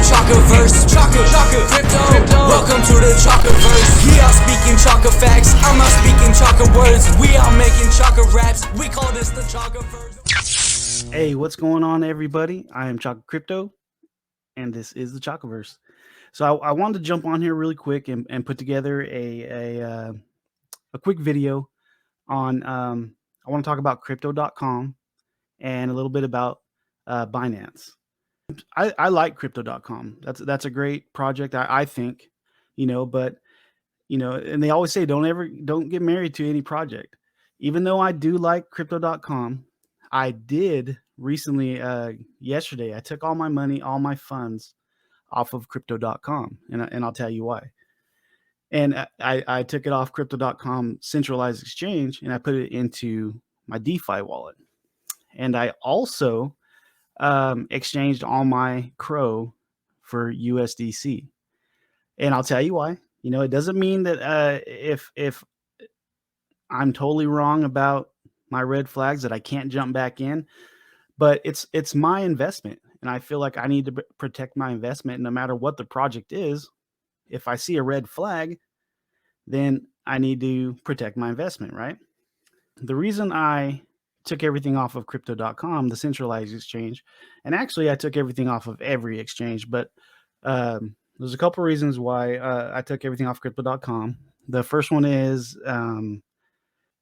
Chakaverse, Chaka Crypto. Welcome to the Chakaverse. He out speaking Chaka facts, I'm out speaking Chaka words. We out making Chaka raps. We call this the Chakaverse. Hey, what's going on, everybody? I am Chaka Crypto, and this is the Chakaverse. So I wanted to jump on here really quick and put together a quick video on. I want to talk about crypto.com and a little bit about Binance. I like crypto.com. That's a great project, I think, but and they always say don't get married to any project. Even though I do like crypto.com, I did recently yesterday I took all my money, all my funds off of crypto.com, and I'll tell you why. And I took it off crypto.com centralized exchange and I put it into my DeFi wallet. And I also exchanged all my Crow for USDC. And I'll tell you why. It doesn't mean that if I'm totally wrong about my red flags that I can't jump back in, but it's my investment. And I feel like I need to protect my investment no matter what the project is. If I see a red flag, then I need to protect my investment, right? The reason I took everything off of crypto.com, the centralized exchange, and actually I took everything off of every exchange, but there's a couple reasons why I took everything off crypto.com. The first one is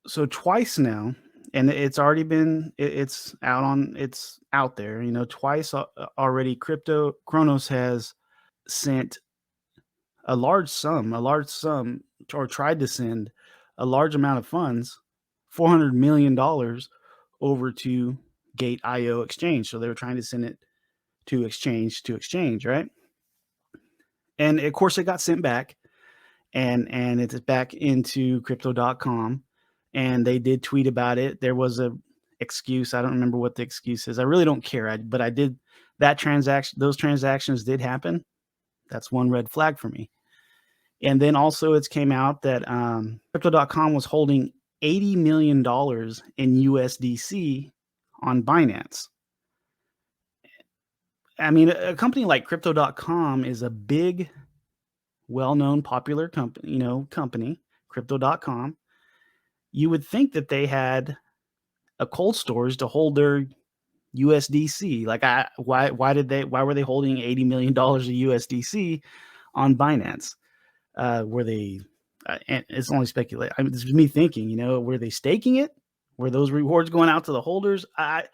so twice now, and it's already been it's out there. Twice already. Kronos has sent a large sum, or tried to send a large amount of funds, $400 million over to Gate.io exchange. So they were trying to send it to exchange, right? And of course it got sent back, and it's back into crypto.com, and they did tweet about it. There was a excuse. I don't remember what the excuse is. I really don't care. But I did that transaction. Those transactions did happen. That's one red flag for me. And then also it's came out that crypto.com was holding $80 million in USDC on Binance. I mean, a company like crypto.com is a big, well-known, popular company, crypto.com. You would think that they had a cold storage to hold their USDC. Like, why were they holding $80 million of USDC on Binance? Were they? And it's only speculation. I mean, this is me thinking. Were they staking it? Were those rewards going out to the holders? I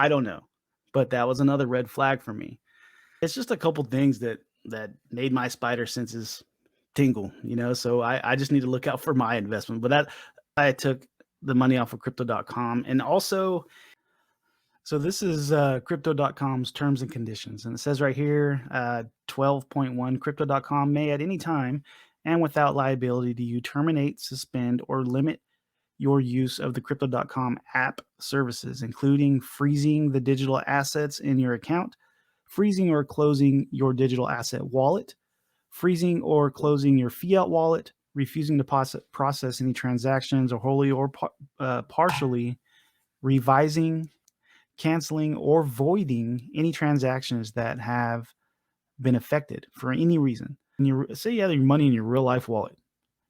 don't know, but that was another red flag for me. It's just a couple things that made my spider senses tingle. So I just need to look out for my investment. But I took the money off of crypto.com, and also. So this is crypto.com's terms and conditions. And it says right here, 12.1, crypto.com may at any time and without liability to you terminate, suspend, or limit your use of the crypto.com app services, including freezing the digital assets in your account, freezing or closing your digital asset wallet, freezing or closing your fiat wallet, refusing to process any transactions, or wholly or partially revising, canceling, or voiding any transactions that have been affected for any reason. And say you have your money in your real life wallet.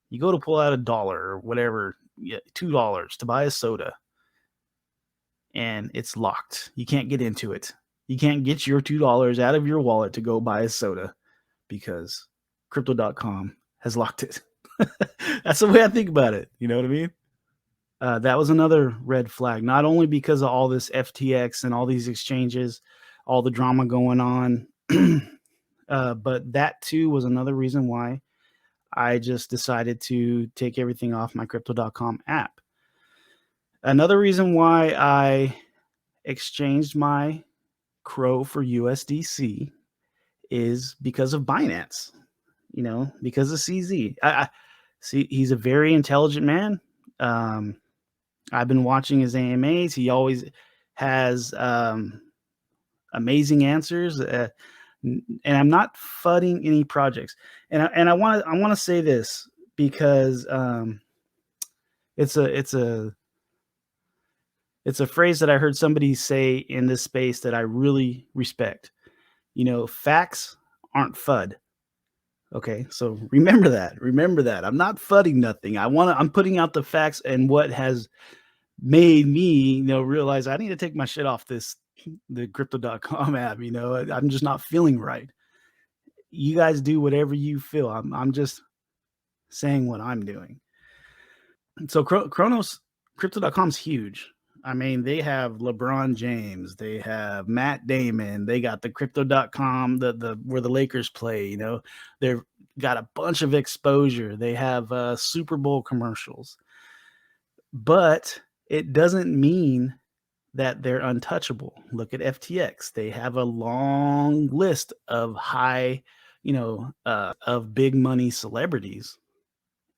You go to pull out $1 or whatever, $2 to buy a soda, and it's locked. You can't get into it. You can't get your $2 out of your wallet to go buy a soda because crypto.com has locked it. That's the way I think about it. You know what I mean? That was another red flag, not only because of all this FTX and all these exchanges, all the drama going on, but that too was another reason why I just decided to take everything off my crypto.com app. Another reason why I exchanged my Crow for USDC is because of Binance, because of CZ. I see he's a very intelligent man. I've been watching his AMAs. He always has amazing answers, and I'm not fudding any projects. And I want to say this because it's a phrase that I heard somebody say in this space that I really respect. Facts aren't FUD. Okay, so remember that. Remember that. I'm not fudding nothing. I'm putting out the facts and what has made me, realize I need to take my shit off the crypto.com app. I'm just not feeling right. You guys do whatever you feel. I'm just saying what I'm doing. So Chronos crypto.com's huge. I mean, they have LeBron James, they have Matt Damon, they got the crypto.com, the where the Lakers play, they've got a bunch of exposure. They have Super Bowl commercials. But it doesn't mean that they're untouchable. Look at FTX. They have a long list of of big money celebrities.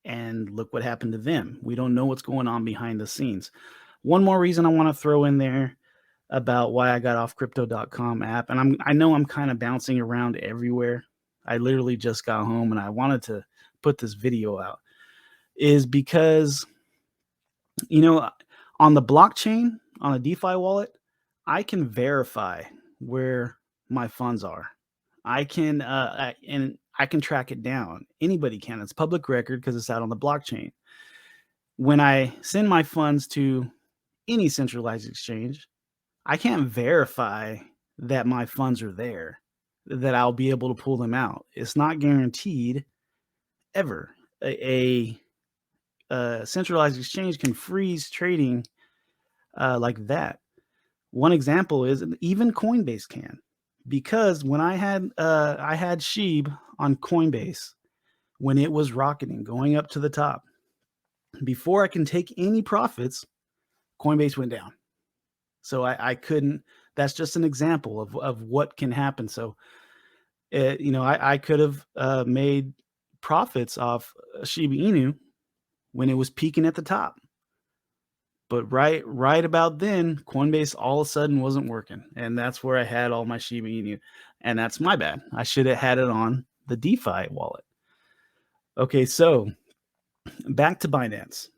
And look what happened to them. We don't know what's going on behind the scenes. One more reason I want to throw in there about why I got off crypto.com app, and I know I'm kind of bouncing around everywhere. I literally just got home and I wanted to put this video out, is because, on the blockchain, on a DeFi wallet, I can verify where my funds are. I can track it down. Anybody can. It's public record because it's out on the blockchain. When I send my funds to any centralized exchange, I can't verify that my funds are there, that I'll be able to pull them out. It's not guaranteed ever. A centralized exchange can freeze trading like that. One example is even Coinbase can, because when I had SHIB on Coinbase, when it was rocketing, going up to the top, before I can take any profits, Coinbase went down. So I couldn't. That's just an example of what can happen. So, I could have made profits off Shiba Inu when it was peaking at the top. But right about then, Coinbase all of a sudden wasn't working. And that's where I had all my Shiba Inu. And that's my bad. I should have had it on the DeFi wallet. Okay, so back to Binance.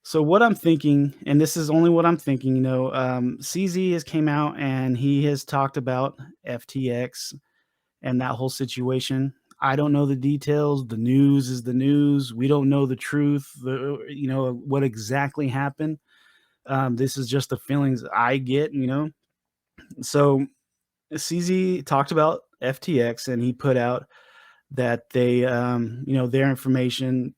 So what I'm thinking, and this is only what I'm thinking, CZ has came out and he has talked about FTX and that whole situation. I don't know the details. The news is the news. We don't know the truth, what exactly happened. This is just the feelings I get, So CZ talked about FTX and he put out that they, their information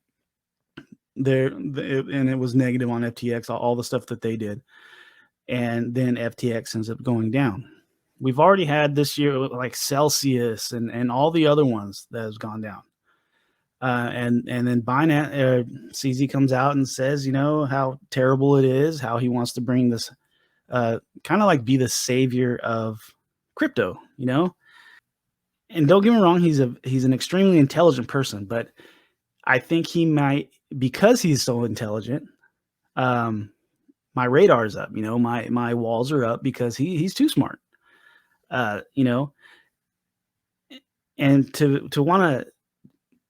and it was negative on FTX, all the stuff that they did. And then FTX ends up going down. We've already had this year like Celsius and all the other ones that has gone down. And then Binance, CZ comes out and says, how terrible it is, how he wants to bring this, kind of like be the savior of crypto, And don't get me wrong, he's an extremely intelligent person, but I think he might, because he's so intelligent, my radar's up, my walls are up because he's too smart, and to want to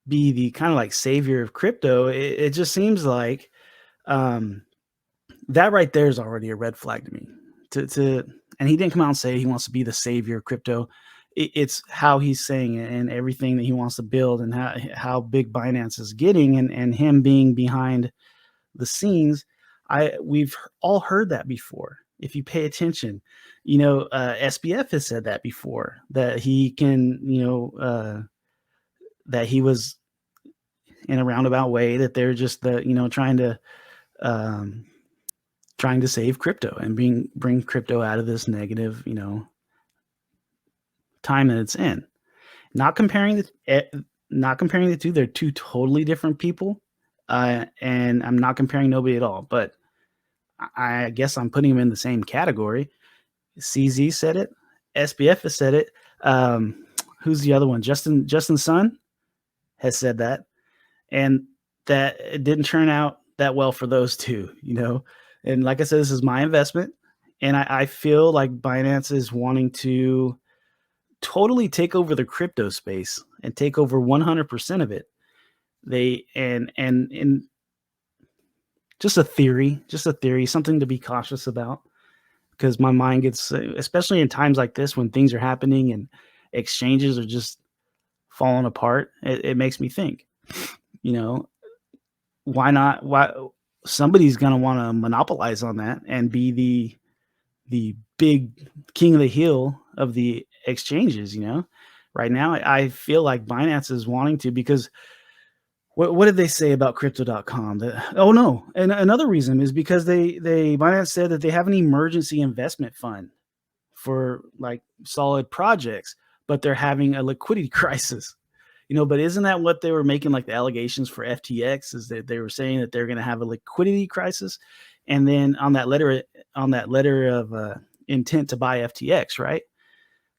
be the kind of like savior of crypto, it just seems like that right there is already a red flag to me. And he didn't come out and say he wants to be the savior of crypto. It's how he's saying it and everything that he wants to build and how big Binance is getting and him being behind the scenes. We've all heard that before. If you pay attention, SBF has said that before, that he can, that he was in a roundabout way, that they're just trying to save crypto and bring crypto out of this negative, time that it's in. Not comparing the two. They're two totally different people. And I'm not comparing nobody at all, but I guess I'm putting them in the same category. CZ said it. SBF has said it. Who's the other one? Justin Sun has said that. And that it didn't turn out that well for those two, And like I said, this is my investment. And I feel like Binance is wanting to totally take over the crypto space and take over 100% of it. And just a theory, something to be cautious about, because my mind gets, especially in times like this when things are happening exchanges are just falling apart, it makes me think, you know, why not? Why somebody's gonna want to monopolize on that and be the big king of the hill of the exchanges, you know? Right now, I feel like Binance is wanting to because what did they say about crypto.com? Oh no, and another reason is because they Binance said that they have an emergency investment fund for like solid projects, but they're having a liquidity crisis. You know, but isn't that what they were making like the allegations for FTX is that they were saying that they're going to have a liquidity crisis, and then on that letter of intent to buy FTX, right?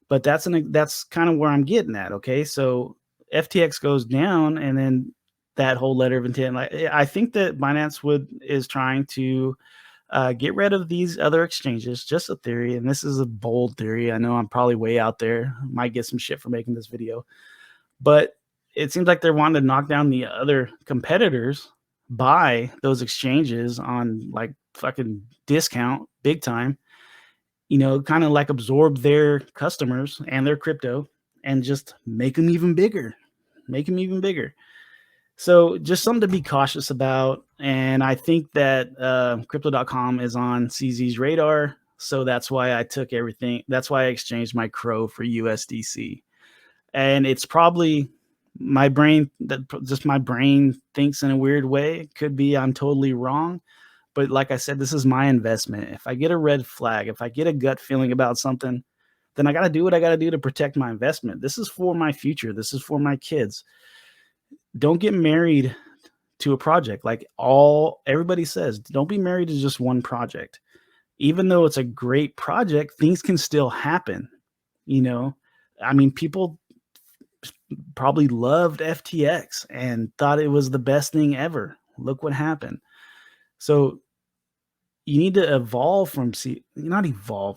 But that's kind of where I'm getting at. Okay, so FTX goes down, and then that whole letter of intent. Like, I think that Binance is trying to get rid of these other exchanges. Just a theory, and this is a bold theory. I know I'm probably way out there. Might get some shit for making this video, but it seems like they're wanting to knock down the other competitors, buy those exchanges on like fucking discount, big time. You know, kind of like absorb their customers and their crypto and just make them even bigger. Make them even bigger. So just something to be cautious about. And I think that crypto.com is on CZ's radar. So that's why I took everything. That's why I exchanged my Crow for USDC. And it's probably my brain thinks in a weird way. It could be I'm totally wrong. But like I said, this is my investment. If I get a red flag, if I get a gut feeling about something, then I got to do what I got to do to protect my investment. This is for my future. This is for my kids. Don't get married to a project. Like everybody says, don't be married to just one project. Even though it's a great project, things can still happen. You know, I mean, people probably loved FTX and thought it was the best thing ever. Look what happened. So you need to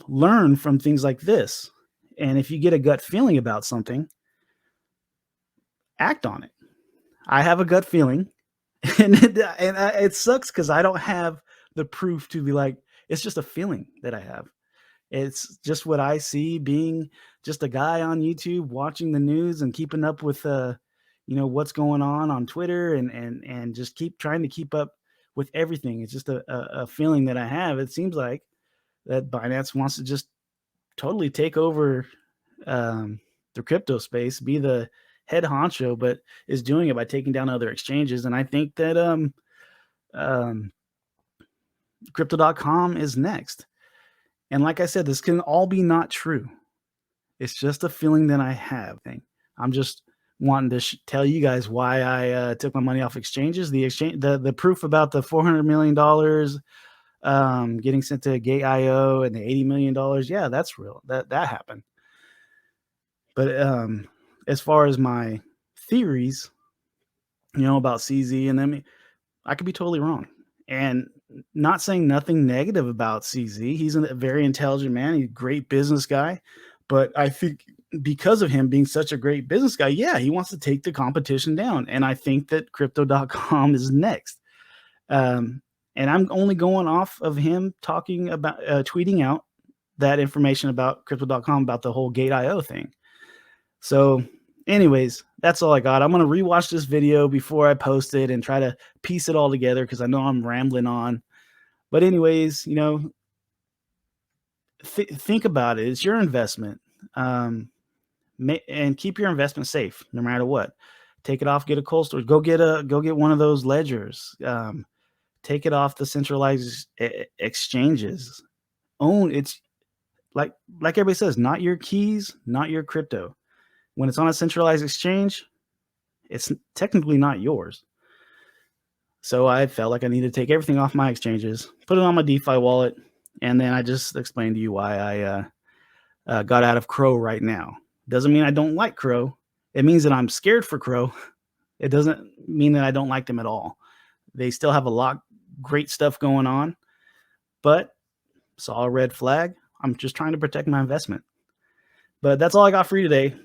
learn from things like this. And if you get a gut feeling about something, act on it. I have a gut feeling, and it sucks because I don't have the proof to be like, it's just a feeling that I have. It's just what I see, being just a guy on YouTube watching the news and keeping up with what's going on Twitter, and just trying to keep up with everything. It's just a feeling that I have. It seems like that Binance wants to just totally take over the crypto space, be the head honcho, but is doing it by taking down other exchanges. And I think that crypto.com is next. And like I said, this can all be not true. It's just a feeling that I have. I'm just wanting to tell you guys why I took my money off exchanges. The proof about the $400 million getting sent to Gate.io and the $80 million. Yeah, that's real. That happened. But as far as my theories, about CZ and them, I could be totally wrong. And not saying nothing negative about CZ. He's a very intelligent man. He's a great business guy. But I think because of him being such a great business guy, yeah, he wants to take the competition down. And I think that crypto.com is next. And I'm only going off of him talking about tweeting out that information about crypto.com, about the whole Gate.io thing. So anyways, that's all I got. I'm going to rewatch this video before I post it and try to piece it all together because I know I'm rambling on. But anyways, think about it. It's your investment. And keep your investment safe no matter what. Take it off, get a cold storage. Go get one of those ledgers. Take it off the centralized exchanges. It's like everybody says, not your keys, not your crypto. When it's on a centralized exchange, it's technically not yours. So I felt like I needed to take everything off my exchanges, put it on my DeFi wallet, and then I just explained to you why I got out of Crow right now. Doesn't mean I don't like Crow. It means that I'm scared for Crow. It doesn't mean that I don't like them at all. They still have a lot great stuff going on, but saw a red flag. I'm just trying to protect my investment. But that's all I got for you today.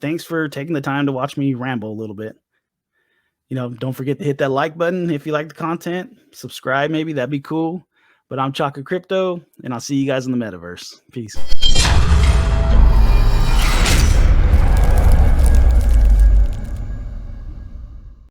Thanks for taking the time to watch me ramble a little bit. Don't forget to hit that like button if you like the content. Subscribe, maybe. That'd be cool. But I'm Chaka Crypto, and I'll see you guys in the metaverse. Peace.